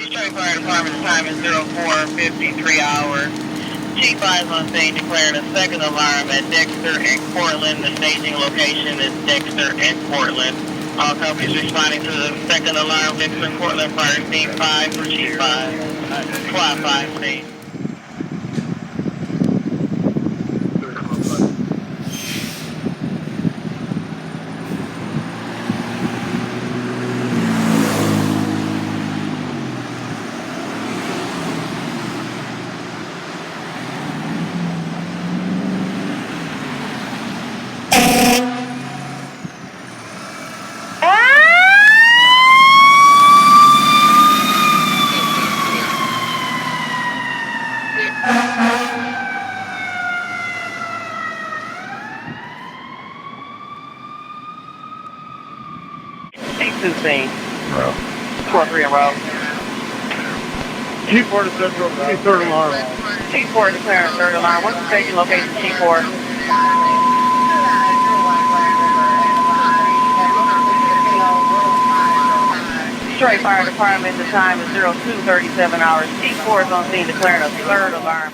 Detroit Fire Department, the time is 04:53 hours. Chief 5 on scene declaring a second alarm at Dexter and Portland. The staging location is Dexter and Portland. All companies responding to the second alarm, Dexter and Portland, fire scene 5 for Chief 5. Squad 5 scene. Two scene. Bro. 4-3 in row. Chief 4 to Central, third alarm. Chief 4 declaring third alarm. What's the staging location, Chief 4? Detroit Fire Department, the time is 02:37 hours. Chief 4 is on scene declaring a third alarm.